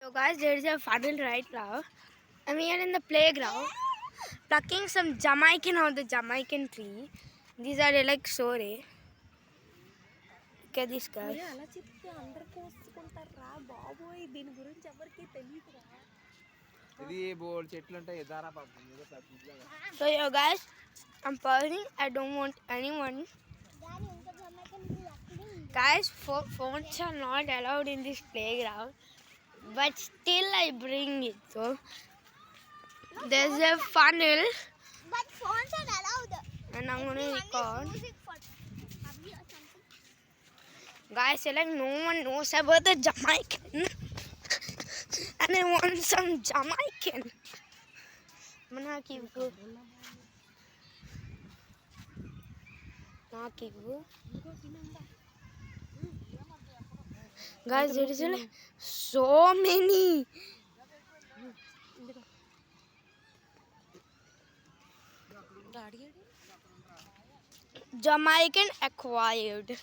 So guys, there is a funnel right now. I'm here in the playground, plucking some Jamaican out of the Jamaican tree. These are like sore. Look at this guy. So yo guys, I'm pausing. I don't want anyone. Guys, phones are not allowed in this playground, but still I bring it. So there's a funnel. But phones are allowed. And I'm gonna record. Music for hubby or something. Guys, like no one knows about the Jamaican. And I want some Jamaican. Mana kivu. Na kivu. Guys, there is like so many. Jamaican acquired.